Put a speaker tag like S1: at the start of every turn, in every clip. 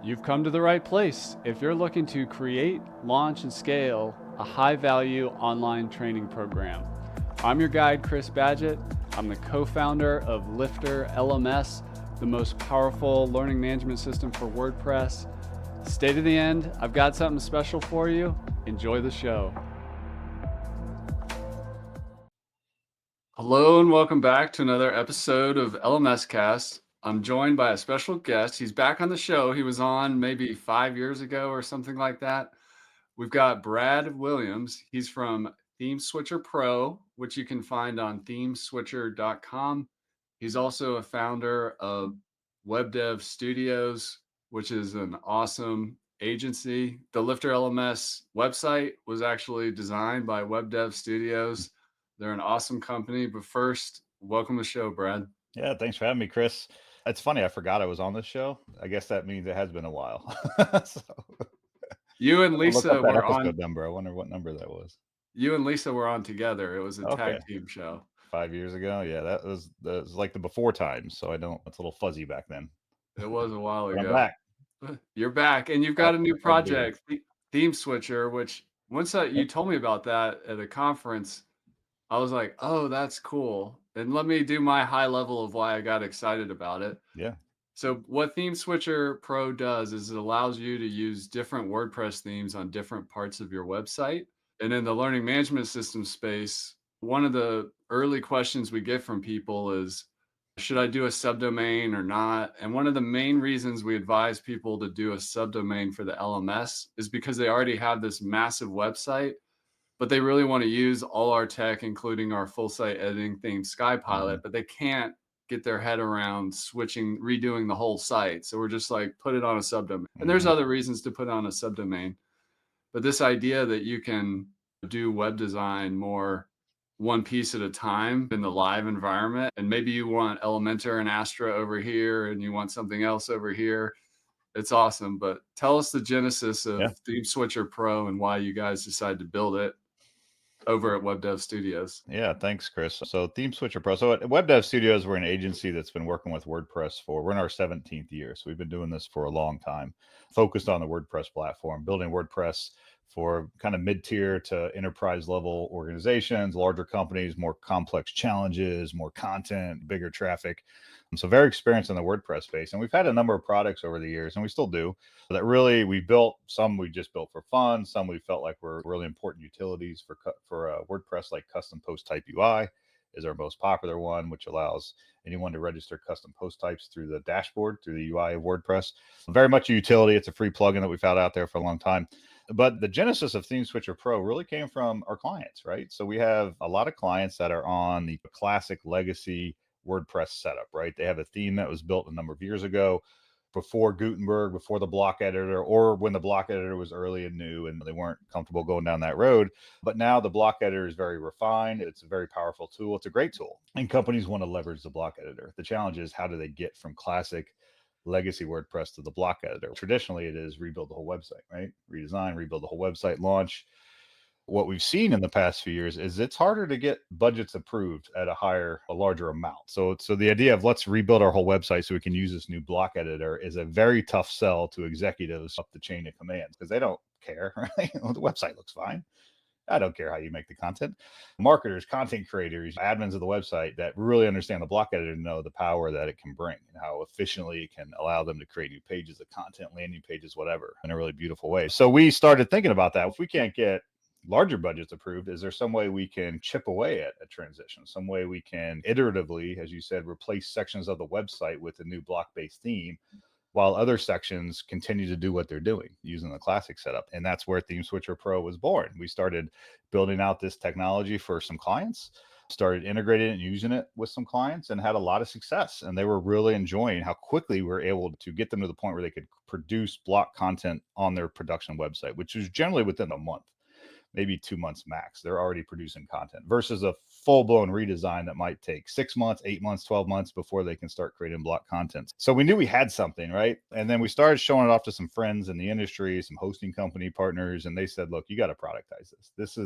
S1: You've come to the right place if you're looking to create, launch, and scale a high-value online training program. I'm your guide, Chris Badgett. I'm the co-founder of LifterLMS, the most powerful learning management system for WordPress. Stay to the end. I've got something special for you. Enjoy the show. Hello and welcome back to another episode of LMS Cast. I'm joined by a special guest. He's back on the show. He was on maybe 5 years ago or something like that. We've got Brad Williams. He's from ThemeSwitcher Pro, which you can find on ThemeSwitcher.com. He's also a founder of Web Dev Studios, which is an awesome agency. The LifterLMS website was actually designed by Web Dev Studios. They're an awesome company. But first, welcome to the show, Brad.
S2: Yeah, thanks for having me, Chris. It's funny, I forgot I was on this show. I guess that means it has been a while. So,
S1: You and
S2: I'll look up
S1: Lisa
S2: that
S1: were
S2: episode
S1: on.
S2: number. I wonder what number that was.
S1: You and Lisa were on together. It was a
S2: Okay,
S1: tag team show.
S2: 5 years ago. Yeah, that was like the before times. So it's a little fuzzy back then.
S1: It was a while
S2: But I'm
S1: ago.
S2: back.
S1: You're back, and you've got a new
S2: Glad to be here.
S1: project, ThemeSwitcher, which once you told me about that at a conference, I was like, oh, that's cool. And let me do my high level of why I got excited about it.
S2: Yeah.
S1: So what ThemeSwitcher Pro does is it allows you to use different WordPress themes on different parts of your website. And in the learning management system space, one of the early questions we get from people is, should I do a subdomain or not? And one of the main reasons we advise people to do a subdomain for the LMS is because they already have this massive website, but they really want to use all our tech, including our full site editing theme, SkyPilot, but they can't get their head around redoing the whole site. So we're just like, put it on a subdomain. And there's other reasons to put on a subdomain. But this idea that you can do web design more one piece at a time in the live environment, and maybe you want Elementor and Astra over here and you want something else over here, it's awesome. But tell us the genesis of
S2: Yeah.
S1: ThemeSwitcher Pro and why you guys decided to build it over at Web Dev Studios.
S2: Yeah, thanks, Chris. So ThemeSwitcher Pro. So at Web Dev Studios, we're an agency that's been working with WordPress we're in our 17th year. So we've been doing this for a long time, focused on the WordPress platform, building WordPress for kind of mid-tier to enterprise level organizations, larger companies, more complex challenges, more content, bigger traffic. So very experienced in the WordPress space. And we've had a number of products over the years, and we still do, that really we built. Some we just built for fun. Some we felt like were really important utilities for WordPress, like custom post type UI is our most popular one, which allows anyone to register custom post types through the dashboard, through the UI of WordPress. Very much a utility. It's a free plugin that we've had out there for a long time. But the genesis of ThemeSwitcher Pro really came from our clients, right? So we have a lot of clients that are on the classic legacy WordPress setup, right? They have a theme that was built a number of years ago, before Gutenberg, before the block editor, or when the block editor was early and new and they weren't comfortable going down that road. But now the block editor is very refined. It's a very powerful tool. It's a great tool. And companies want to leverage the block editor. The challenge is, how do they get from classic legacy WordPress to the block editor? Traditionally, it is rebuild the whole website, right? Redesign, rebuild the whole website, launch. What we've seen in the past few years is it's harder to get budgets approved at a larger amount. So the idea of let's rebuild our whole website so we can use this new block editor is a very tough sell to executives up the chain of command, because they don't care, right? The website looks fine. I don't care how you make the content. Marketers, content creators, admins of the website that really understand the block editor know the power that it can bring and how efficiently it can allow them to create new pages of content, landing pages, whatever, in a really beautiful way. So we started thinking about that. If we can't get larger budgets approved, is there some way we can chip away at a transition, some way we can iteratively, as you said, replace sections of the website with a new block-based theme while other sections continue to do what they're doing using the classic setup? And that's where ThemeSwitcher Pro was born. We started building out this technology for some clients, started integrating it and using it with some clients, and had a lot of success. And they were really enjoying how quickly we were able to get them to the point where they could produce block content on their production website, which is generally within a month, maybe 2 months max. They're already producing content versus a full-blown redesign that might take 6 months, 8 months, 12 months before they can start creating block content. So we knew we had something, right? And then we started showing it off to some friends in the industry, some hosting company partners, and they said, look, you got to productize this.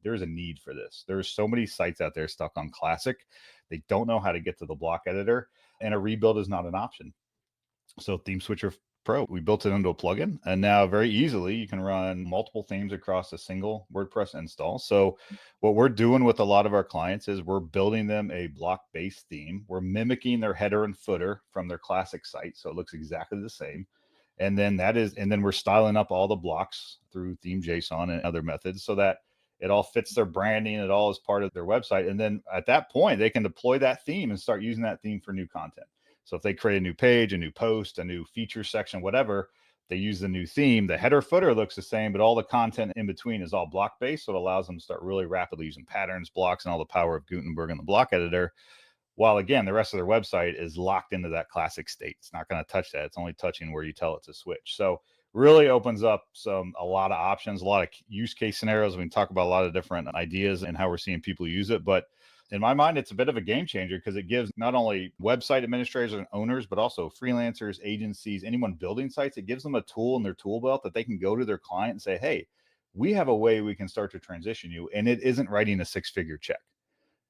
S2: There's a need for this. There's so many sites out there stuck on classic. They don't know how to get to the block editor, and a rebuild is not an option. So ThemeSwitcher Pro. We built it into a plugin, and now very easily you can run multiple themes across a single WordPress install. So what we're doing with a lot of our clients is we're building them a block-based theme. We're mimicking their header and footer from their classic site, so it looks exactly the same. And then we're styling up all the blocks through theme JSON and other methods so that it all fits their branding. It all is part of their website. And then at that point, they can deploy that theme and start using that theme for new content. So if they create a new page, a new post, a new feature section, whatever, they use the new theme. The header footer looks the same, but all the content in between is all block based. So it allows them to start really rapidly using patterns, blocks, and all the power of Gutenberg and the block editor. While again, the rest of their website is locked into that classic state. It's not going to touch that. It's only touching where you tell it to switch. So really opens up a lot of options, a lot of use case scenarios. We can talk about a lot of different ideas and how we're seeing people use it. But in my mind, it's a bit of a game changer because it gives not only website administrators and owners, but also freelancers, agencies, anyone building sites. It gives them a tool in their tool belt that they can go to their client and say, hey, we have a way we can start to transition you. And it isn't writing a six-figure check,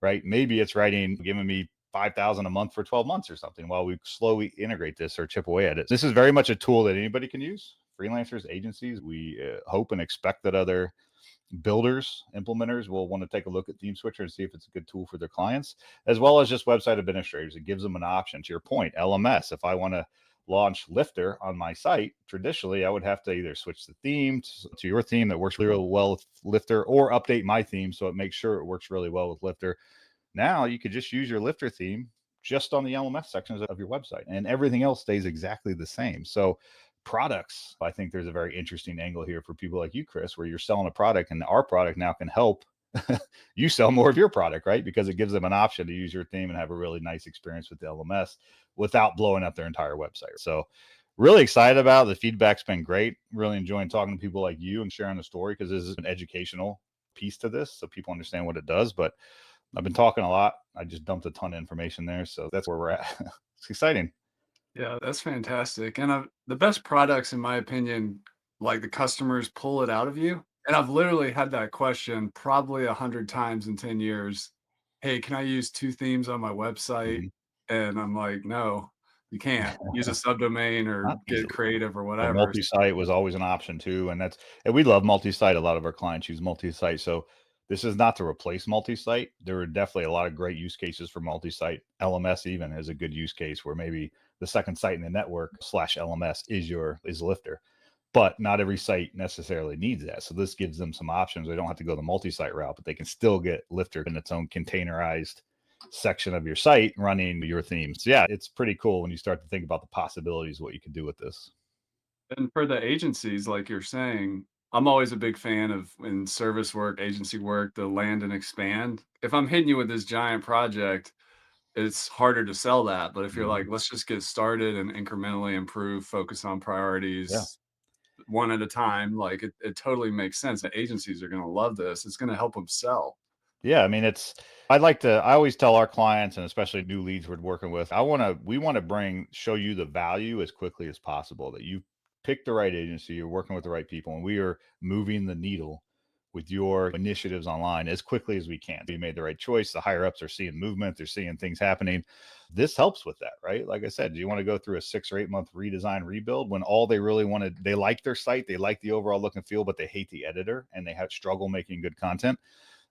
S2: right? Maybe it's giving me 5,000 a month for 12 months or something while we slowly integrate this or chip away at it. This is very much a tool that anybody can use. Freelancers, agencies, we hope and expect that other builders, implementers will want to take a look at ThemeSwitcher and see if it's a good tool for their clients, as well as just website administrators. It gives them an option. To your point, LMS, if I want to launch Lifter on my site, traditionally I would have to either switch the theme to your theme that works really well with Lifter or update my theme so it makes sure it works really well with Lifter. Now you could just use your Lifter theme just on the LMS sections of your website, and everything else stays exactly the same. So products, I think there's a very interesting angle here for people like you, Chris, where you're selling a product and our product now can help you sell more of your product, right? Because it gives them an option to use your theme and have a really nice experience with the LMS without blowing up their entire website. So really excited about it. The feedback's been great. Really enjoying talking to people like you and sharing the story because this is an educational piece to this so people understand what it does. But I've been talking a lot. I just dumped a ton of information there. So that's where we're at. It's exciting.
S1: Yeah, that's fantastic. And the best products, in my opinion, like the customers pull it out of you. And I've literally had that question probably 100 times in 10 years. Hey, can I use two themes on my website?
S2: Mhm.
S1: And I'm like, no, you can't. Use a subdomain or
S2: Not
S1: get
S2: easily.
S1: creative or
S2: Yeah,
S1: whatever.
S2: multi-site was always an option too, and we love multi-site. A lot of our clients use multi-site, so this is not to replace multi-site. There are definitely a lot of great use cases for multi-site. LMS even is a good use case where maybe the second site in the network slash LMS is Lifter, but not every site necessarily needs that. So this gives them some options. They don't have to go the multi-site route, but they can still get Lifter in its own containerized section of your site running your themes. Yeah, it's pretty cool when you start to think about the possibilities, what you can do with this.
S1: And for the agencies, like you're saying, I'm always a big fan of in service work, agency work, the land and expand. If I'm hitting you with this giant project, it's harder to sell that. But if you're like,
S2: Mhm.
S1: let's just get started and incrementally improve, focus on
S2: Yeah.
S1: priorities one at a time, like it totally makes sense. The agencies are going to love this. It's going to help them sell.
S2: Yeah, I mean, I always tell our clients and especially new leads we're working with, we want to show you the value as quickly as possible that you pick the right agency, you're working with the right people, and we are moving the needle with your initiatives online as quickly as we can. You made the right choice. The higher ups are seeing movement, they're seeing things happening. This helps with that, right? Like I said, do you want to go through a 6 or 8 month redesign rebuild when all they really wanted, they like their site, they like the overall look and feel, but they hate the editor and they have struggle making good content?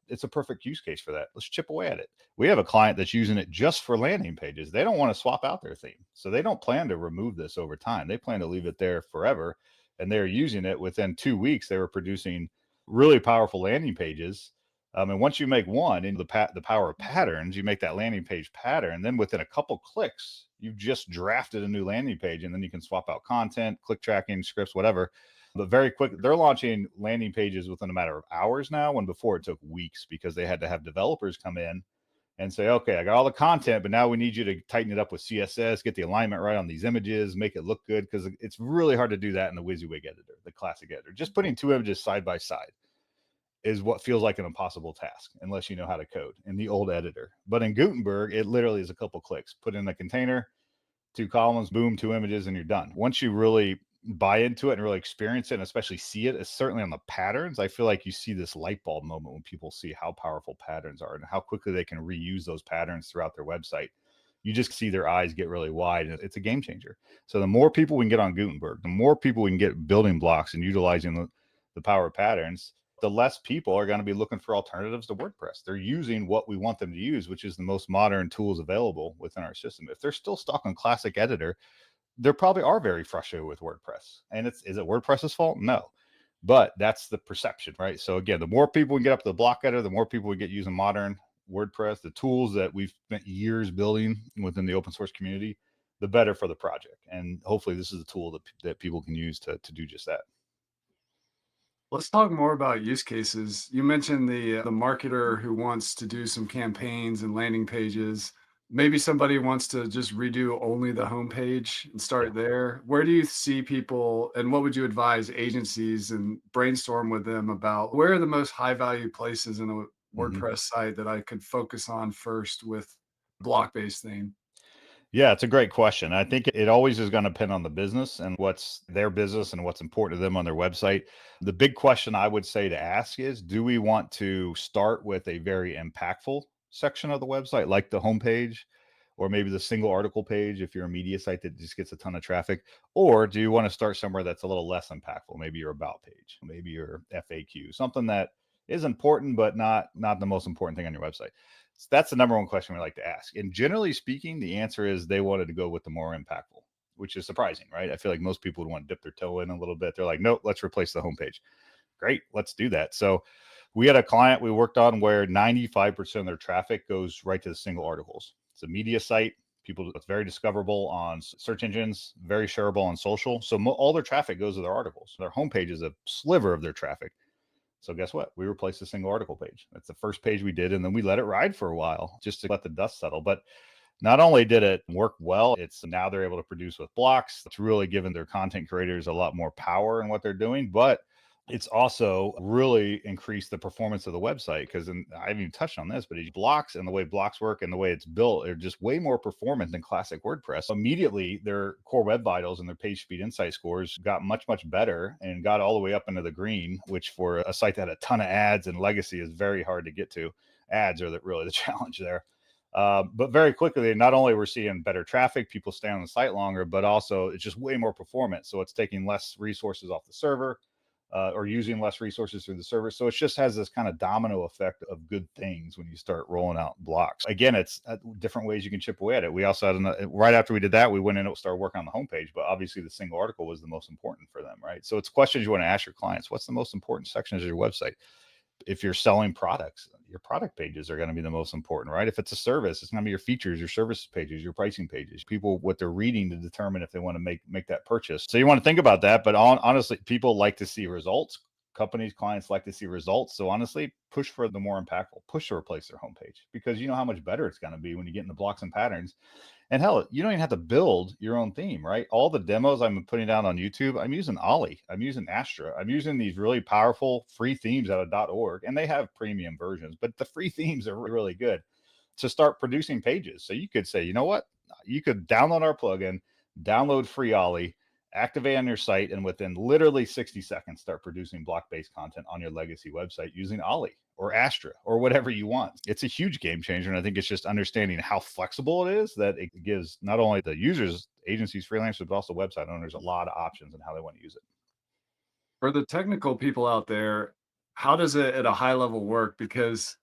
S2: It's a perfect use case for that. Let's chip away at it. We have a client that's using it just for landing pages. They don't want to swap out their theme. So they don't plan to remove this over time. They plan to leave it there forever. And they're using it within 2 weeks. They were producing really powerful landing pages. And once you make one into the power of patterns, you make that landing page pattern. Then within a couple clicks, you've just drafted a new landing page, and then you can swap out content, click tracking, scripts, whatever, but very quick. They're launching landing pages within a matter of hours now, when before it took weeks because they had to have developers come in and say, okay, I got all the content, but now we need you to tighten it up with CSS, get the alignment right on these images, make it look good. Because it's really hard to do that in the WYSIWYG editor, the classic editor. Just putting two images side by side is what feels like an impossible task unless you know how to code in the old editor. But in Gutenberg, it literally is a couple clicks. Put in the container, two columns, boom, two images, and you're done. Once you really buy into it and really experience it and especially see it, it's certainly on the patterns. I feel like you see this light bulb moment when people see how powerful patterns are and how quickly they can reuse those patterns throughout their website. you just see their eyes get really wide, and it's a game changer. So the more people we can get on Gutenberg, the more people we can get building blocks and utilizing the power of patterns, the less people are going to be looking for alternatives to WordPress. They're using what we want them to use, which is the most modern tools available within our system. If they're still stuck on classic editor, they probably are very frustrated with WordPress. And is it WordPress's fault? No. But that's the perception, right? So again, the more people we get up to the block editor, the more people we get using modern WordPress, the tools that we've spent years building within the open source community, the better for the project. And hopefully this is a tool that people can use to do just that.
S1: Let's talk more about use cases. You mentioned the marketer who wants to do some campaigns and landing pages. Maybe somebody wants to just redo only the homepage and
S2: Yeah.
S1: start there. Where do you see people, and what would you advise agencies and brainstorm with them about where are the most high value places in a
S2: Mhm.
S1: WordPress site that I could focus on first with block based theme?
S2: Yeah, it's a great question. I think it always is going to depend on the business and what's their business and what's important to them on their website. The big question I would say to ask is, do we want to start with a very impactful section of the website, like the homepage, or maybe the single article page if you're a media site that just gets a ton of traffic? Or do you want to start somewhere that's a little less impactful? Maybe your about page, maybe your FAQ, something that is important, but not the most important thing on your website. So that's the number one question we like to ask. And generally speaking, the answer is they wanted to go with the more impactful, which is surprising, right? I feel like most people would want to dip their toe in a little bit. They're like, nope, let's replace the homepage. Great, let's do that. So we had a client we worked on where 95% of their traffic goes right to the single articles. It's a media site. People, it's very discoverable on search engines, very shareable on social. So all their traffic goes to their articles. Their homepage is a sliver of their traffic. So guess what? We replaced the single article page. That's the first page we did, and then we let it ride for a while just to let the dust settle. But not only did it work well, it's now they're able to produce with blocks. It's really given their content creators a lot more power in what they're doing, but it's also really increased the performance of the website because I haven't even touched on this, but it's blocks and the way blocks work and the way it's built are just way more performant than classic WordPress. So immediately their core web vitals and their page speed insight scores got much better and got all the way up into the green, which for a site that had a ton of ads and legacy is very hard to get to. Ads are really the challenge there. But very quickly, not only we're seeing better traffic, people stay on the site longer, but also it's just way more performant. So it's taking less resources off the server or using less resources through the server. So it just has this kind of domino effect of good things when you start rolling out blocks. Again, it's different ways you can chip away at it. We also had right after we did that, we went in and started working on the homepage, but obviously the single article was the most important for them, right? So it's questions you want to ask your clients. What's the most important sections of your website? If you're selling products, your product pages are going to be the most important, right? If it's a service, it's going to be your features, your service pages, your pricing pages, people what they're reading to determine if they want to make that purchase. So you want to think about that. But honestly, people like to see results. Companies, clients like to see results. So honestly, push for the more impactful, push to replace their homepage because you know how much better it's going to be when you get into blocks and patterns. And hell, you don't even have to build your own theme, right? All the demos I'm putting down on YouTube, I'm using Ollie, I'm using Astra, I'm using these really powerful free themes out of .org, and they have premium versions, but the free themes are really good to start producing pages. So you could say, you know what? You could download our plugin, download free Ollie, activate on your site, and within literally 60 seconds, start producing block-based content on your legacy website using Ollie or Astra or whatever you want. It's a huge game changer. And I think it's just understanding how flexible it is that it gives not only the users, agencies, freelancers, but also website owners a lot of options in how they want to use it.
S1: For the technical people out there, how does it at a high level work? Because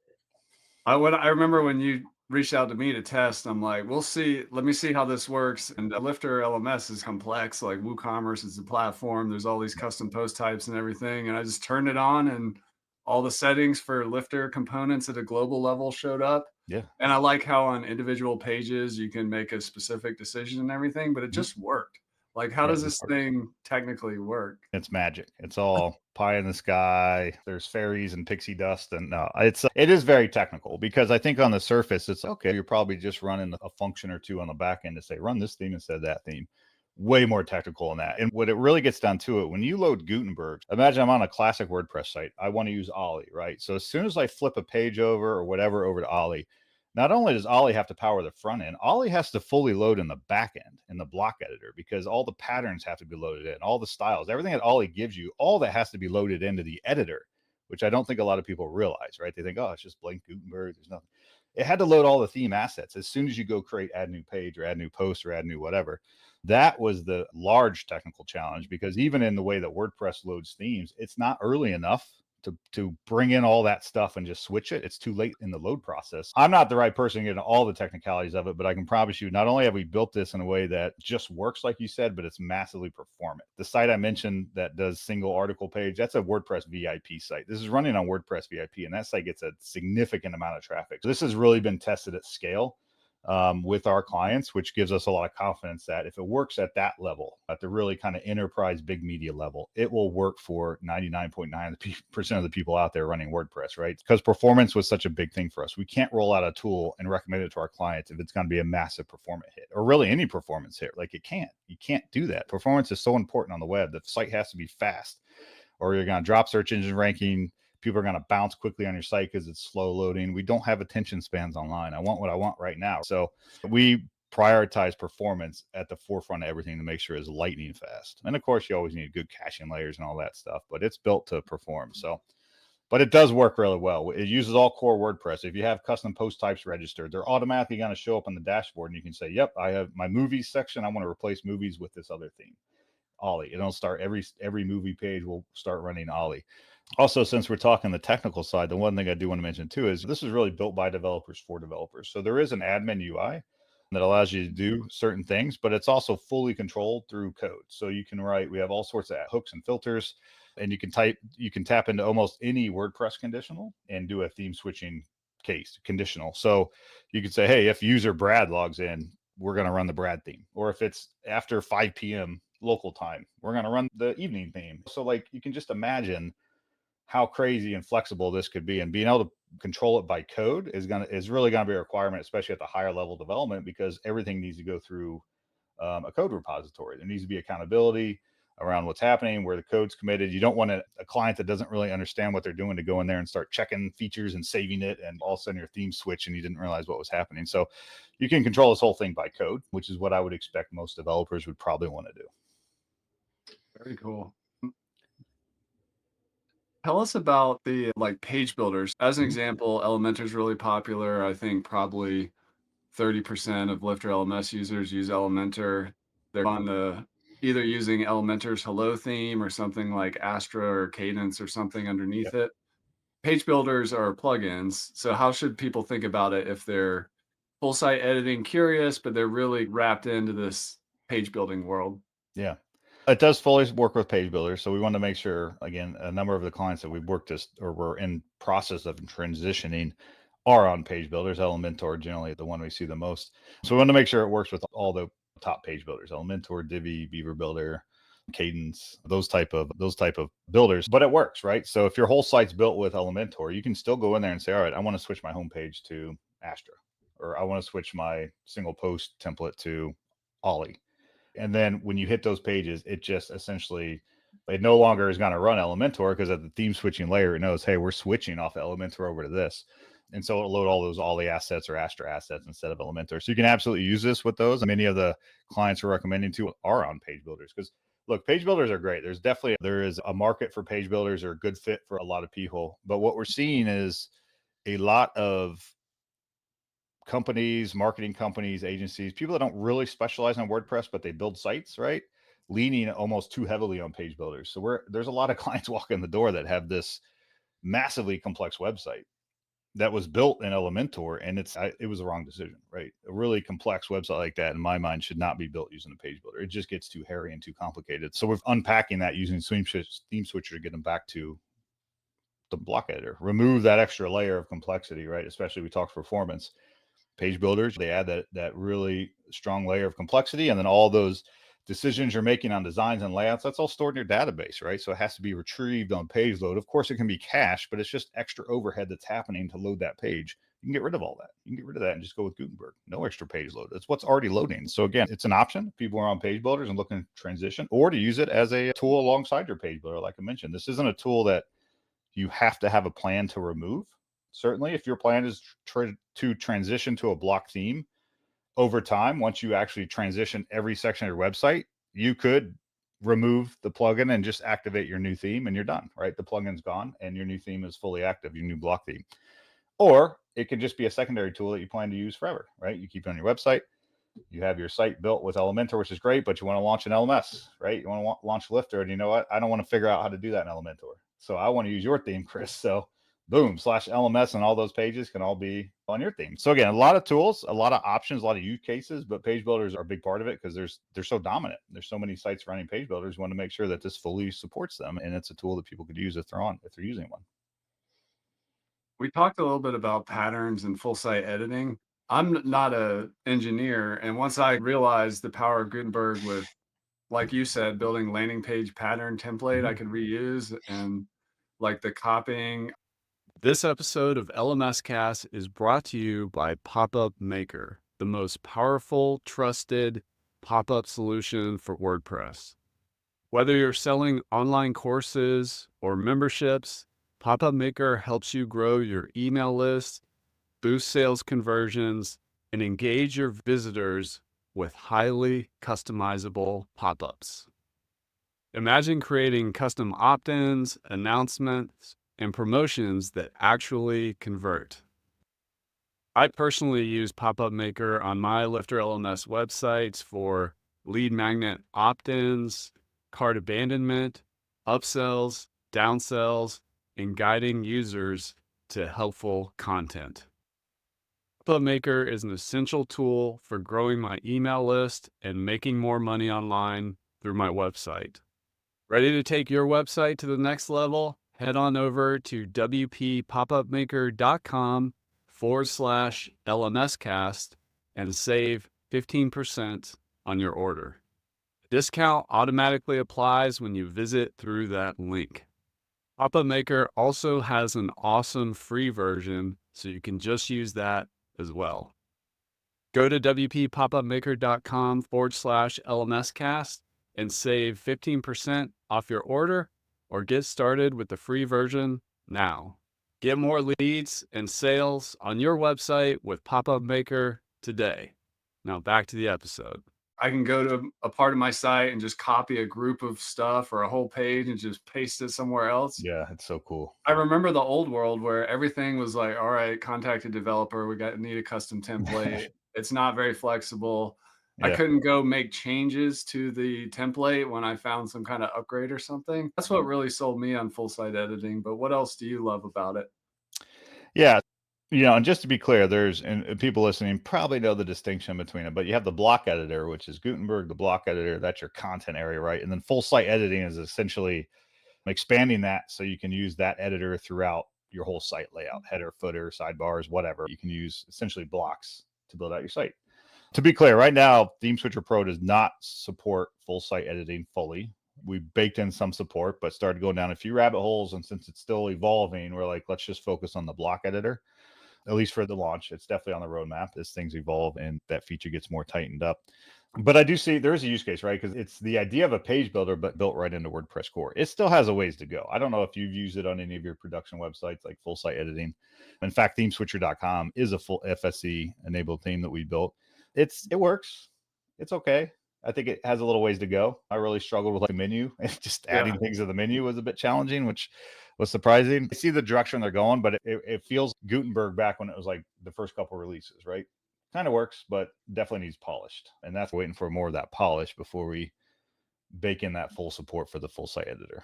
S1: I remember when you reached out to me to test, I'm like, "We'll see. Let me see how this works." And Lifter LMS is complex. Like WooCommerce is the platform. There's all these custom post types and everything. And I just turned it on, and all the settings for Lifter components at a global level showed up.
S2: Yeah.
S1: And I like how on individual pages you can make a specific decision and everything, but it
S2: Mhm.
S1: just worked. Like, how
S2: Yeah.
S1: does this thing technically work?
S2: It's magic. It's all pie in the sky. There's fairies and pixie dust, and no, it is very technical because I think on the surface it's okay. You're probably just running a function or two on the back end to say run this theme instead of that theme. Way more technical than that. And what it really gets down to it, when you load Gutenberg, imagine I'm on a classic WordPress site. I want to use Ollie, right? So as soon as I flip a page over or whatever over to Ollie, not only does Ollie have to power the front end, Ollie has to fully load in the back end in the block editor because all the patterns have to be loaded in, all the styles, everything that Ollie gives you, all that has to be loaded into the editor, which I don't think a lot of people realize, right? They think, oh, it's just blank Gutenberg. There's nothing. it had to load all the theme assets as soon as you go create add new page or add new post or add new whatever. That was the large technical challenge, because even in the way that WordPress loads themes, it's not early enough to bring in all that stuff and just switch it. It's too late in the load process. I'm not the right person to get into all the technicalities of it, but I can promise you, not only have we built this in a way that just works, like you said, but it's massively performant. The site I mentioned that does single article page, that's a WordPress VIP site. This is running on WordPress VIP, and that site gets a significant amount of traffic. So this has really been tested at scale with our clients, which gives us a lot of confidence that if it works at that level, at the really kind of enterprise big media level, it will work for 99.9% of the people out there running WordPress, right? Because performance was such a big thing for us. We can't roll out a tool and recommend it to our clients if it's going to be a massive performance hit, or really any performance hit. Like you can't do that. Performance is so important on the web. The site has to be fast, or you're going to drop search engine ranking. People are going to bounce quickly on your site because it's slow loading. We don't have attention spans online. I want what I want right now. So we prioritize performance at the forefront of everything to make sure it's lightning fast. And of course, you always need good caching layers and all that stuff, but it's built to perform. So, but it does work really well. It uses all core WordPress. If you have custom post types registered, they're automatically going to show up on the dashboard, and you can say, yep, I have my movies section. I want to replace movies with this other theme, Ollie. It'll start every movie page will start running Ollie. Also, since we're talking the technical side, the one thing I do want to mention too is this is really built by developers for developers. So there is an admin UI that allows you to do certain things, but it's also fully controlled through code. So you can write, we have all sorts of hooks and filters, and you can tap into almost any WordPress conditional and do a theme switching case conditional. So you could say, hey, if user Brad logs in, we're going to run the Brad theme. Or if it's after 5 p.m. local time, we're going to run the evening theme. So like you can just imagine how crazy and flexible this could be, and being able to control it by code is really going to be a requirement, especially at the higher level development, because everything needs to go through a code repository. There needs to be accountability around what's happening, where the code's committed. You don't want a client that doesn't really understand what they're doing to go in there and start checking features and saving it, and all of a sudden your theme switch and you didn't realize what was happening. So you can control this whole thing by code, which is what I would expect most developers would probably want to do.
S1: Very cool. Tell us about the like page builders. As an
S2: Mhm.
S1: example, Elementor is really popular. I think probably 30% of LifterLMS users use Elementor. They're on the either using Elementor's Hello theme or something like Astra or Cadence or something underneath
S2: Yep.
S1: it. Page builders are plugins. So how should people think about it if they're full site editing curious, but they're really wrapped into this page building world?
S2: Yeah. It does fully work with page builders. So we want to make sure, again, a number of the clients that we've worked as or we're in process of transitioning are on page builders. Elementor generally the one we see the most. So we want to make sure it works with all the top page builders: Elementor, Divi, Beaver Builder, Cadence, those type of builders. But it works, right? So if your whole site's built with Elementor, you can still go in there and say, all right, I want to switch my homepage to Astra, or I want to switch my single post template to Ollie. And then when you hit those pages, it just essentially, it no longer is going to run Elementor, because at the theme switching layer, it knows, hey, we're switching off Elementor over to this. And so it'll load all those Ollie assets or Astra assets instead of Elementor. So you can absolutely use this with those. Many of the clients we're recommending to are on page builders, because look, page builders are great. There is a market for page builders, are a good fit for a lot of people. But what we're seeing is a lot of companies, marketing companies, agencies, people that don't really specialize on WordPress, but they build sites, right? Leaning almost too heavily on page builders. So there's a lot of clients walking the door that have this massively complex website that was built in Elementor, and it was the wrong decision, right? A really complex website like that, in my mind, should not be built using a page builder. It just gets too hairy and too complicated. So we're unpacking that using ThemeSwitcher to get them back to the block editor. Remove that extra layer of complexity, right? Especially we talked performance. Page builders, they add that really strong layer of complexity, and then all those decisions you're making on designs and layouts, that's all stored in your database, right? So it has to be retrieved on page load. Of course, it can be cached, but it's just extra overhead that's happening to load that page. You can get rid of all that. You can get rid of that and just go with Gutenberg. No extra page load. It's what's already loading. So again, it's an option if people are on page builders and looking to transition, or to use it as a tool alongside your page builder. Like I mentioned, this isn't a tool that you have to have a plan to remove. Certainly, if your plan is to transition to a block theme over time, once you actually transition every section of your website, you could remove the plugin and just activate your new theme, and you're done, right? The plugin's gone and your new theme is fully active, your new block theme. Or it could just be a secondary tool that you plan to use forever, right? You keep it on your website. You have your site built with Elementor, which is great, but you want to launch an LMS, right? You want to launch Lifter, and you know what? I don't want to figure out how to do that in Elementor. So I want to use your theme, Chris. So boom, slash LMS, and all those pages can all be on your theme. So again, a lot of tools, a lot of options, a lot of use cases, but page builders are a big part of it because they're so dominant. There's so many sites running page builders. We want to make sure that this fully supports them, and it's a tool that people could use if they're using one.
S1: We talked a little bit about patterns and full site editing. I'm not a engineer, and once I realized the power of Gutenberg with, like you said, building landing page pattern template I
S2: Mhm.
S1: could reuse and like the copying. This episode of LMS Cast is brought to you by Pop-Up Maker, the most powerful, trusted pop-up solution for WordPress. Whether you're selling online courses or memberships, Pop-Up Maker helps you grow your email list, boost sales conversions, and engage your visitors with highly customizable pop-ups. Imagine creating custom opt-ins, announcements, and promotions that actually convert. I personally use Pop-Up Maker on my LifterLMS websites for lead magnet opt-ins, cart abandonment, upsells, downsells, and guiding users to helpful content. Pop-Up Maker is an essential tool for growing my email list and making more money online through my website. Ready to take your website to the next level? Head on over to wppopupmaker.com/LMScast and save 15% on your order. Discount automatically applies when you visit through that link. Pop-Up Maker also has an awesome free version, so you can just use that as well. Go to wppopupmaker.com/LMScast and save 15% off your order, or get started with the free version now. Get more leads and sales on your website with Pop-Up Maker today. Now back to the episode. I can go to a part of my site and just copy a group of stuff or a whole page and just paste it somewhere else.
S2: Yeah, it's so cool.
S1: I remember the old world where everything was like, all right, contact a developer. Need a custom template. It's not very flexible. I
S2: Yeah.
S1: couldn't go make changes to the template when I found some kind of upgrade or something. That's what really sold me on full site editing. But what else do you love about it?
S2: Yeah. And just to be clear, and people listening probably know the distinction between it, but you have the block editor, which is Gutenberg, the block editor, that's your content area, right? And then full site editing is essentially expanding that so you can use that editor throughout your whole site layout, header, footer, sidebars, whatever. You can use essentially blocks to build out your site. To be clear, right now, ThemeSwitcher Pro does not support full site editing fully. We baked in some support, but started going down a few rabbit holes. And since it's still evolving, we're like, let's just focus on the block editor, at least for the launch. It's definitely on the roadmap as things evolve and that feature gets more tightened up. But I do see there is a use case, right? Because it's the idea of a page builder, but built right into WordPress core. It still has a ways to go. I don't know if you've used it on any of your production websites, like full site editing. In fact, ThemeSwitcher.com is a full FSE enabled theme that we built. It works. It's okay. I think it has a little ways to go. I really struggled with like the menu, and just adding things to the menu was a bit challenging, which was surprising. I see the direction they're going, but it feels Gutenberg back when it was like the first couple releases, right? Kind of works, but definitely needs polished. And that's waiting for more of that polish before we bake in that full support for the full site editor.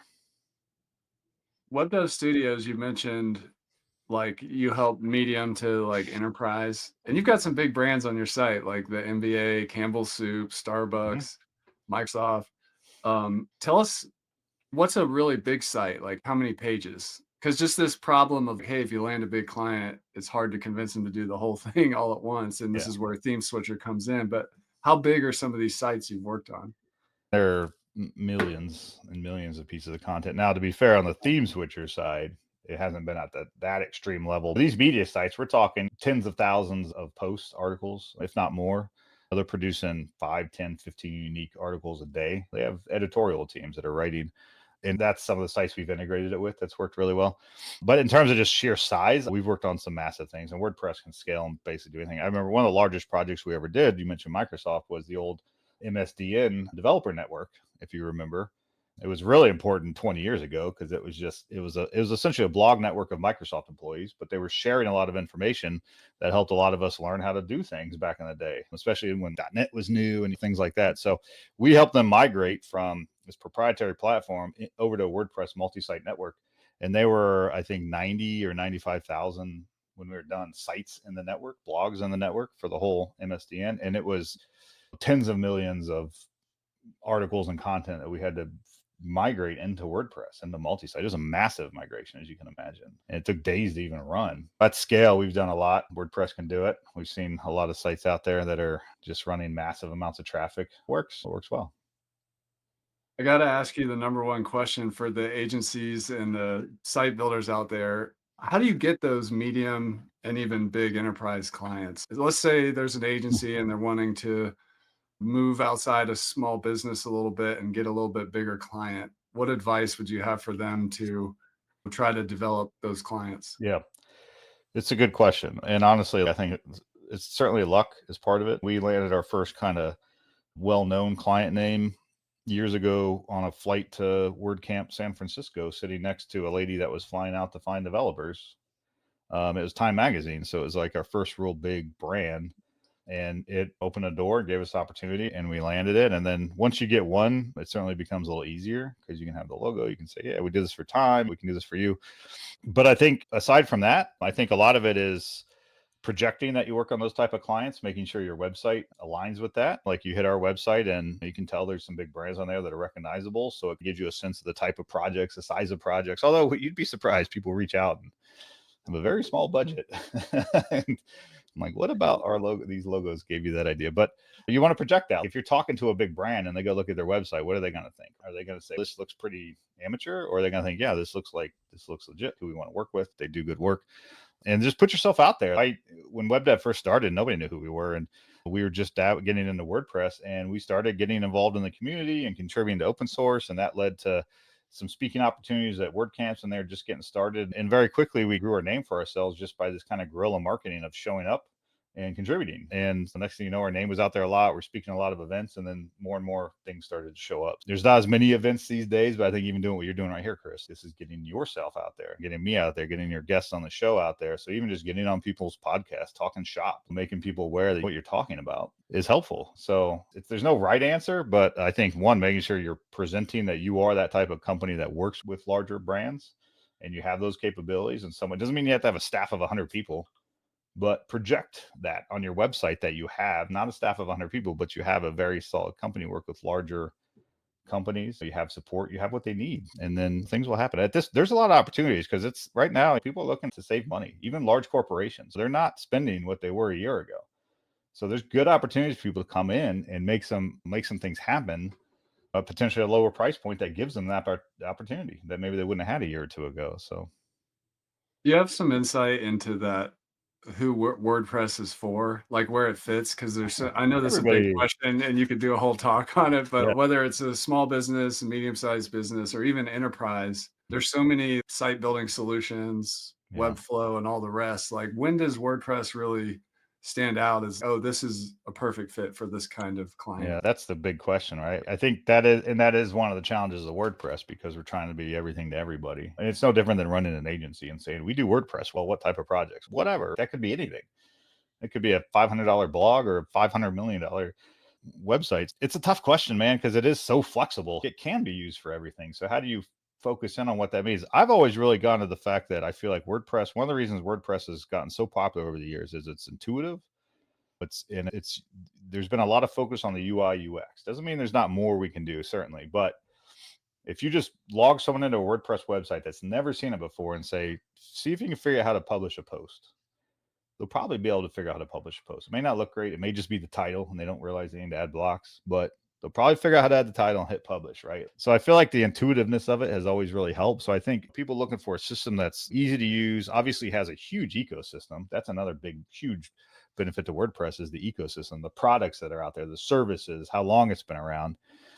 S1: WebDev Studios, you mentioned like you help medium to like enterprise, and you've got some big brands on your site like the NBA, Campbell's Soup,
S2: Mhm.
S1: Starbucks, Microsoft. Tell us what's a really big site? Like how many pages? Because just this problem of, hey, if you land a big client, it's hard to convince them to do the whole thing all at once. And this
S2: Yeah.
S1: is where ThemeSwitcher comes in. But how big are some of these sites you've worked on?
S2: There are millions and millions of pieces of content. Now, to be fair, on the theme switcher side, it hasn't been at that extreme level. These media sites, we're talking tens of thousands of posts, articles, if not more. They're producing 5, 10, 15 unique articles a day. They have editorial teams that are writing, and that's some of the sites we've integrated it with. That's worked really well. But in terms of just sheer size, we've worked on some massive things, and WordPress can scale and basically do anything. I remember one of the largest projects we ever did, you mentioned Microsoft, was the old MSDN developer network, if you remember. It was really important 20 years ago because it was essentially a blog network of Microsoft employees, but they were sharing a lot of information that helped a lot of us learn how to do things back in the day, especially when .NET was new and things like that. So we helped them migrate from this proprietary platform over to a WordPress multi-site network, and they were, I think, 90 or 95,000 when we were done sites in the network, blogs in the network for the whole MSDN, and it was tens of millions of articles and content that we had to migrate into WordPress and the multi-site. It was a massive migration, as you can imagine. And it took days to even run. At scale, we've done a lot. WordPress can do it. We've seen a lot of sites out there that are just running massive amounts of traffic. It works well.
S1: I got to ask you the number one question for the agencies and the site builders out there. How do you get those medium and even big enterprise clients? Let's say there's an agency and they're wanting to move outside a small business a little bit and get a little bit bigger client. What advice would you have for them to try to develop those clients?
S2: Yeah, it's a good question. And honestly, I think it's certainly luck is part of it. We landed our first kind of well-known client name years ago on a flight to WordCamp San Francisco, sitting next to a lady that was flying out to find developers. It was Time Magazine, so it was like our first real big brand, and it opened a door, gave us opportunity, and we landed it. And then once you get one, it certainly becomes a little easier because you can have the logo. You can say, "Yeah, we did this for Time. We can do this for you." But I think aside from that, I think a lot of it is projecting that you work on those type of clients, making sure your website aligns with that. Like you hit our website and you can tell there's some big brands on there that are recognizable. So it gives you a sense of the type of projects, the size of projects. Although you'd be surprised, people reach out and have a very small budget. And I'm like, what about our logo? These logos gave you that idea. But you want to project that. If you're talking to a big brand and they go look at their website, what are they going to think? Are they going to say, this looks pretty amateur? Or are they going to think, yeah, this looks legit, who we want to work with? They do good work. And just put yourself out there. When WebDev first started, nobody knew who we were, and we were just out getting into WordPress, and we started getting involved in the community and contributing to open source, and that led to some speaking opportunities at WordCamps, and they're just getting started. And very quickly, we grew our name for ourselves just by this kind of guerrilla marketing of showing up and contributing. And the next thing you know, our name was out there a lot. We're speaking a lot of events, and then more and more things started to show up. There's not as many events these days, but I think even doing what you're doing right here, Chris, this is getting yourself out there, getting me out there, getting your guests on the show out there. So even just getting on people's podcasts, talking shop, making people aware that what you're talking about is helpful. So there's no right answer, but I think one, making sure you're presenting that you are that type of company that works with larger brands and you have those capabilities. And someone doesn't mean you have to have a staff of 100 people, but project that on your website that you have not a staff of 100 people, but you have a very solid company, work with larger companies, you have support, you have what they need, and then things will happen. There's a lot of opportunities because it's right now people are looking to save money. Even large corporations, they're not spending what they were a year ago. So there's good opportunities for people to come in and make some things happen, potentially at a lower price point that gives them that opportunity that maybe they wouldn't have had a year or two ago. So
S1: Do you have some insight into that? Who WordPress is for, like where it fits? Because I know this is a big
S2: everybody,
S1: question, and you could do a whole talk on it.
S2: yeah,
S1: But whether it's a small business, a medium-sized business, or even enterprise, there's so many site building solutions,
S2: yeah.
S1: Webflow, and all the rest. Like, when does WordPress really stand out as, oh, this is a perfect fit for this kind of client?
S2: Yeah, that's the big question, right? I think that is one of the challenges of WordPress because we're trying to be everything to everybody. And it's no different than running an agency and saying, we do WordPress. Well, what type of projects? Whatever. That could be anything. It could be a $500 blog or a $500 million website. It's a tough question, man, because it is so flexible. It can be used for everything. So how do you focus in on what that means? I've always really gone to the fact that I feel like WordPress, one of the reasons WordPress has gotten so popular over the years is it's intuitive. It's there's been a lot of focus on the UI UX. Doesn't mean there's not more we can do, certainly, but if you just log someone into a WordPress website that's never seen it before and say, see if you can figure out how to publish a post, they'll probably be able to figure out how to publish a post. It may not look great. It may just be the title and they don't realize they need to add blocks, but they'll probably figure out how to add the title and hit publish, right? So I feel like the intuitiveness of it has always really helped. So I think people looking for a system that's easy to use, obviously has a huge ecosystem. That's another big, huge benefit to WordPress is the ecosystem, the products that are out there, the services, how long it's been around,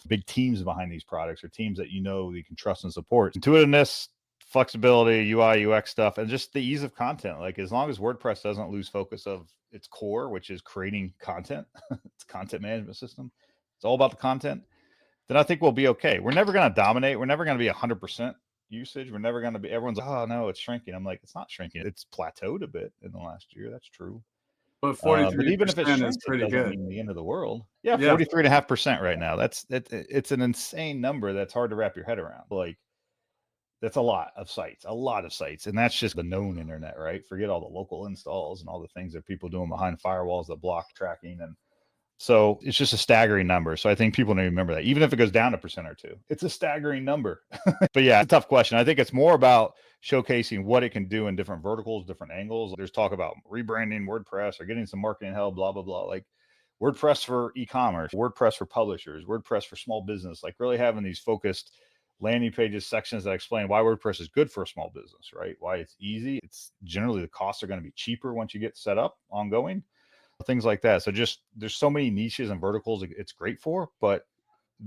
S2: big teams behind these products or teams that you can trust and support. Intuitiveness, flexibility, UI, UX stuff, and just the ease of content. Like as long as WordPress doesn't lose focus of its core, which is creating content, it's a content management system. It's all about the content. then I think we'll be okay. We're never going to dominate. We're never going to be 100% usage. We're never going to be, everyone's like, oh no, it's shrinking. I'm like, it's not shrinking. It's plateaued a bit in the last year. That's true.
S1: But
S2: But even if it
S1: 43% is
S2: shrinks, it
S1: pretty
S2: doesn't
S1: good.
S2: mean the end of the world. Yeah,
S1: Yeah.
S2: 43.5% right now. It's an insane number that's hard to wrap your head around. Like, that's a lot of sites, a lot of sites. And that's just the known internet, right? Forget all the local installs and all the things that people doing behind firewalls that block tracking. And so it's just a staggering number. So I think people need to remember that, even if it goes down a percent or two, it's a staggering number. But yeah, it's a tough question. I think it's more about showcasing what it can do in different verticals, different angles. There's talk about rebranding WordPress or getting some marketing help, blah, blah, blah. Like WordPress for e-commerce, WordPress for publishers, WordPress for small business, like really having these focused landing pages, sections that explain why WordPress is good for a small business, right? Why it's easy. It's generally the costs are going to be cheaper once you get set up ongoing, things like that. So just there's so many niches and verticals it's great for, but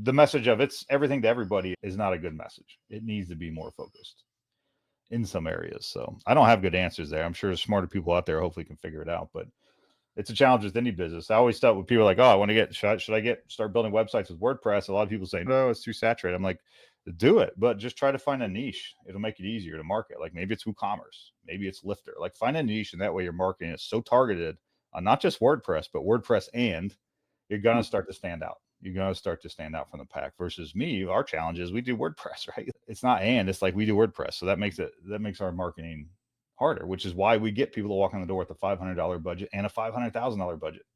S2: the message of it's everything to everybody is not a good message. It needs to be more focused in some areas. So I don't have good answers there. I'm sure smarter people out there hopefully can figure it out, but it's a challenge with any business. I always thought with people like, oh, I want to get, should I get, start building websites with WordPress? A lot of people say, no, it's too saturated. I'm like, do it, but just try to find a niche. It'll make it easier to market. Like maybe it's WooCommerce, maybe it's Lifter. Like find a niche, and that way your marketing is so targeted on not just WordPress, but WordPress, and you're going to start to stand out. You're going to start to stand out from the pack versus me. Our challenge is we do WordPress, right? It's not, and it's like we do WordPress. So that makes our marketing harder, which is why we get people to walk in the door with a $500 budget and a $500,000 budget,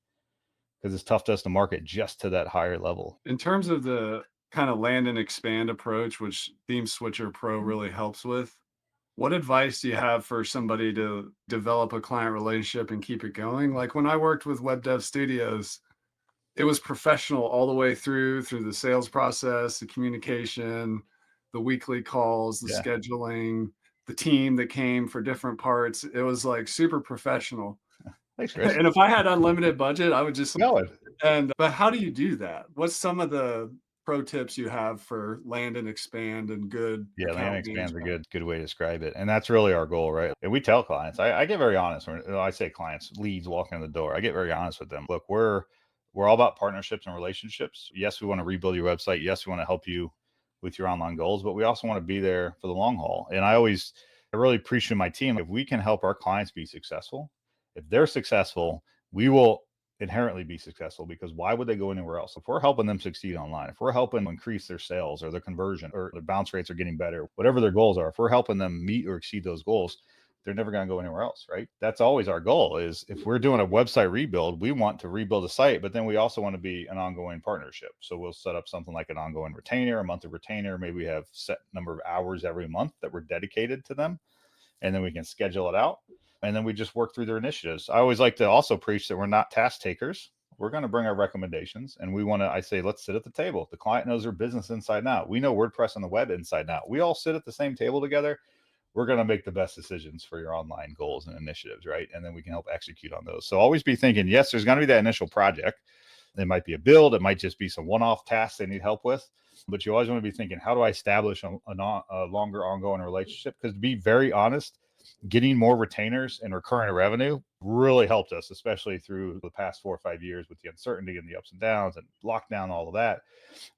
S2: because it's tough to us to market just to that higher level.
S1: In terms of the kind of land and expand approach, which ThemeSwitcher Pro really helps with, what advice do you have for somebody to develop a client relationship and keep it going? Like when I worked with Web Dev Studios, it was professional all the way through the sales process, the communication, the weekly calls, the
S2: Yeah.
S1: scheduling, the team that came for different parts. It was like super professional.
S2: Thanks, Chris.
S1: And if I had unlimited budget, I would just
S2: Going.
S1: and but how do you do that? What's some of the pro tips you have for land and expand and good
S2: Yeah, land and
S1: account
S2: expand is a
S1: management?
S2: good way to describe it. And that's really our goal, right? And we tell clients, I get very honest when I say clients, leads walking in the door. I get very honest with them. Look, we're all about partnerships and relationships. Yes, we want to rebuild your website. Yes, we want to help you with your online goals, but we also want to be there for the long haul. And I really appreciate my team. If we can help our clients be successful, if they're successful, we will inherently be successful, because why would they go anywhere else? If we're helping them succeed online, if we're helping them increase their sales or their conversion or their bounce rates are getting better, whatever their goals are, if we're helping them meet or exceed those goals, they're never going to go anywhere else, right? That's always our goal. Is if we're doing a website rebuild, we want to rebuild a site, but then we also want to be an ongoing partnership. So we'll set up something like an ongoing retainer, a monthly retainer. Maybe we have set number of hours every month that we're dedicated to them, and then we can schedule it out. And then we just work through their initiatives. I always like to also preach that we're not task takers. We're going to bring our recommendations, and I say, let's sit at the table. The client knows their business inside and out. We know WordPress on the web inside and out. We all sit at the same table together. We're going to make the best decisions for your online goals and initiatives, right? And then we can help execute on those. So always be thinking, yes, there's going to be that initial project. It might be a build. It might just be some one-off tasks they need help with. But you always want to be thinking, how do I establish a longer ongoing relationship? Because to be very honest, getting more retainers and recurring revenue really helped us, especially through the past 4 or 5 years with the uncertainty and the ups and downs and lockdown, all of that.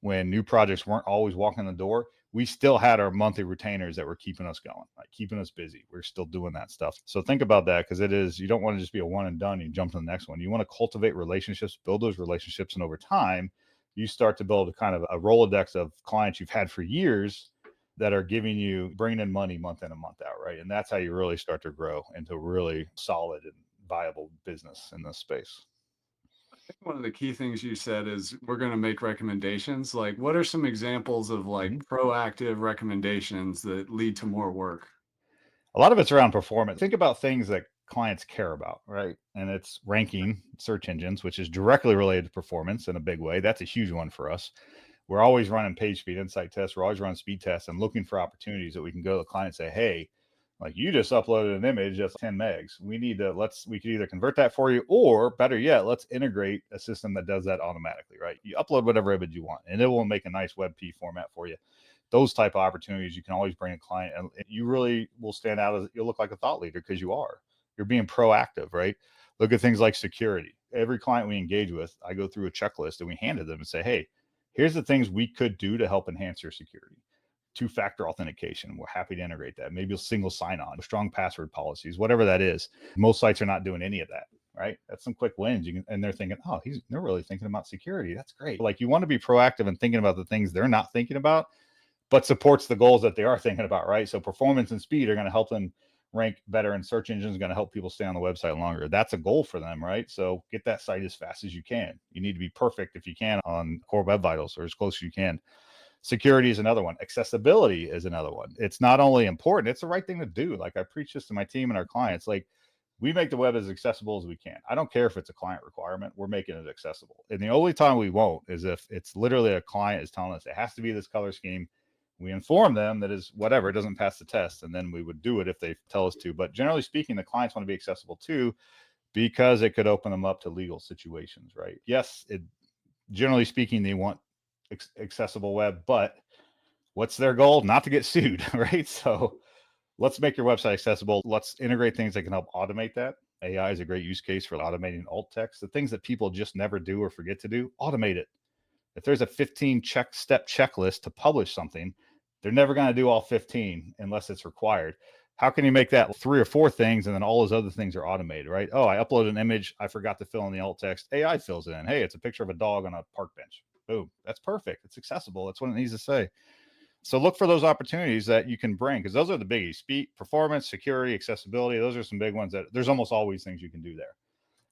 S2: When new projects weren't always walking the door, we still had our monthly retainers that were keeping us going, like keeping us busy. We're still doing that stuff. So think about that, because you don't want to just be a one and done. You jump to the next one. You want to cultivate relationships, build those relationships. And over time, you start to build a kind of a Rolodex of clients you've had for years that are bringing in money month in and month out, right? And that's how you really start to grow into a really solid and viable business in this space.
S1: One of the key things you said is we're going to make recommendations. Like, what are some examples of like
S2: Mhm.
S1: proactive recommendations that lead to more work?
S2: A lot of it's around performance. Think about things that clients care about, right? And it's ranking search engines, which is directly related to performance in a big way. That's a huge one for us. We're always running page speed insight tests. We're always running speed tests and looking for opportunities that we can go to the client and say, hey, like you just uploaded an image that's 10 megs. We could either convert that for you, or better yet, let's integrate a system that does that automatically, right? You upload whatever image you want and it will make a nice WebP format for you. Those type of opportunities, you can always bring a client, and you really will stand out. You'll look like a thought leader because you're being proactive, right? Look at things like security. Every client we engage with, I go through a checklist and we hand it them and say, hey, Here's the things we could do to help enhance your security. Two-factor authentication. We're happy to integrate that. Maybe a single sign-on, strong password policies, whatever that is. Most sites are not doing any of that, right? That's some quick wins. And they're thinking, oh, they're really thinking about security. That's great. Like, you want to be proactive and thinking about the things they're not thinking about, but supports the goals that they are thinking about, right? So performance and speed are going to help them rank better, and search engines going to help people stay on the website longer. That's a goal for them, right? So get that site as fast as you can. You need to be perfect if you can on core web vitals, or as close as you can. Security is another one. Accessibility is another one. It's not only important, it's the right thing to do. Like, I preach this to my team and our clients. Like, we make the web as accessible as we can. I don't care if it's a client requirement, we're making it accessible. And the only time we won't is if it's literally a client is telling us it has to be this color scheme. We inform them that is whatever, it doesn't pass the test, and then we would do it if they tell us to. But generally speaking, the clients want to be accessible too, because it could open them up to legal situations, right? Yes, generally speaking, they want accessible web, but what's their goal? Not to get sued, right? So let's make your website accessible. Let's integrate things that can help automate that. AI is a great use case for automating alt text. The things that people just never do or forget to do, automate it. If there's a 15 step checklist to publish something, they're never going to do all 15 unless it's required. How can you make that 3 or 4 things and then all those other things are automated, right? Oh, I uploaded an image, I forgot to fill in the alt text. AI fills it in. Hey, it's a picture of a dog on a park bench. Boom. That's perfect. It's accessible. That's what it needs to say. So look for those opportunities that you can bring, because those are the biggies: speed, performance, security, accessibility. Those are some big ones that there's almost always things you can do there.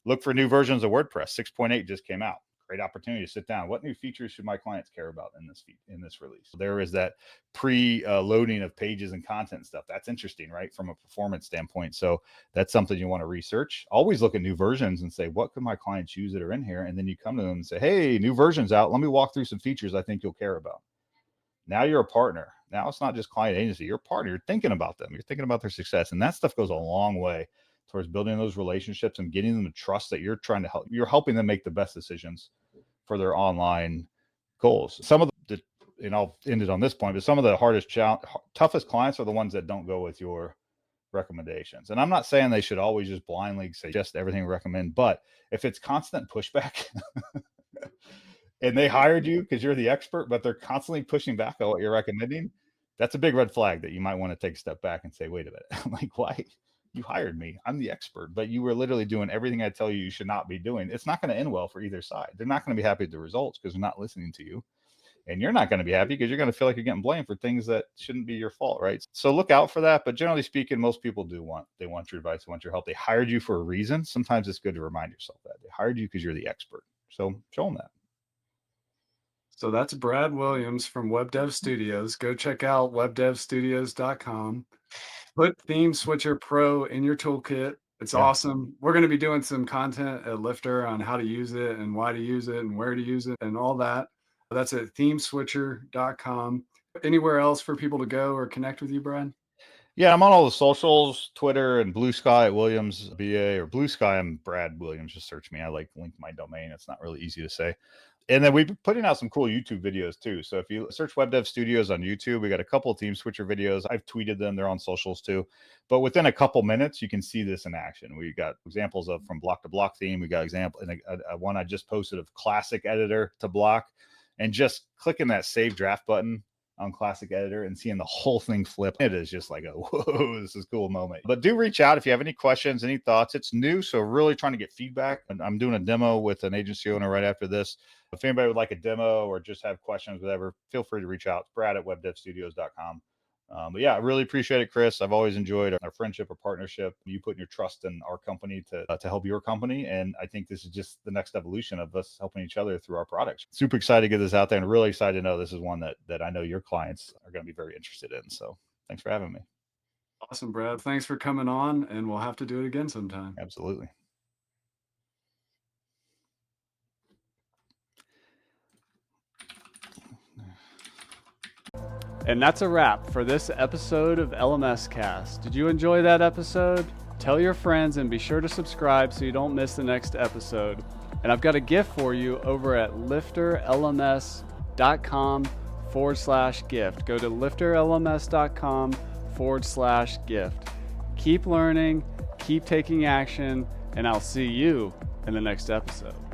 S2: Look for new versions of WordPress. 6.8 just came out. Great opportunity to sit down. What new features should my clients care about in this release? There is that pre-loading of pages and content stuff. That's interesting, right? From a performance standpoint. So that's something you want to research. Always look at new versions and say, what could my clients use that are in here? And then you come to them and say, hey, new version's out. Let me walk through some features I think you'll care about. Now you're a partner. Now it's not just client agency. You're a partner. You're thinking about them. You're thinking about their success. And that stuff goes a long way towards building those relationships and getting them to trust that you're trying to help. You're helping them make the best decisions for their online goals. Some of the, and I'll end it on this point, but some of the toughest clients are the ones that don't go with your recommendations. And I'm not saying they should always just blindly say just everything we recommend, but if it's constant pushback and they hired you because you're the expert, but they're constantly pushing back on what you're recommending, that's a big red flag that you might want to take a step back and say, wait a minute, like, why? You hired me. I'm the expert, but you were literally doing everything I tell you should not be doing. It's not going to end well for either side. They're not going to be happy with the results because they're not listening to you. And you're not going to be happy because you're going to feel like you're getting blamed for things that shouldn't be your fault, right? So look out for that. But generally speaking, most people want your advice, they want your help. They hired you for a reason. Sometimes it's good to remind yourself that they hired you because you're the expert. So show them that.
S1: So that's Brad Williams from Web Dev Studios. Go check out webdevstudios.com. Put ThemeSwitcher Pro in your toolkit. It's awesome. We're going to be doing some content at Lifter on how to use it and why to use it and where to use it and all that. That's at ThemeSwitcher.com. Anywhere else for people to go or connect with you, Brad?
S2: Yeah, I'm on all the socials, Twitter and Blue Sky at Williams BA, or Blue Sky. I'm Brad Williams. Just search me. I like link my domain. It's not really easy to say. And then we've been putting out some cool YouTube videos too. So if you search Web Dev Studios on YouTube, we got a couple of ThemeSwitcher videos. I've tweeted them. They're on socials too. But within a couple minutes, you can see this in action. We got examples of from block to block theme. We got example and a one I just posted of classic editor to block, and just clicking that save draft button on classic editor and seeing the whole thing flip. It is just like a, whoa, this is a cool moment. But do reach out if you have any questions, any thoughts. It's new, so really trying to get feedback. And I'm doing a demo with an agency owner right after this. If anybody would like a demo or just have questions, whatever, feel free to reach out. It's Brad at webdevstudios.com. But yeah, I really appreciate it, Chris. I've always enjoyed our friendship or partnership. You putting your trust in our company to help your company. And I think this is just the next evolution of us helping each other through our products. Super excited to get this out there, and really excited to know this is one that I know your clients are going to be very interested in. So thanks for having me.
S1: Awesome, Brad. Thanks for coming on, and we'll have to do it again sometime.
S2: Absolutely.
S1: And that's a wrap for this episode of LMS Cast. Did you enjoy that episode? Tell your friends and be sure to subscribe so you don't miss the next episode. And I've got a gift for you over at lifterlms.com/gift. Go to lifterlms.com/gift. Keep learning, keep taking action, and I'll see you in the next episode.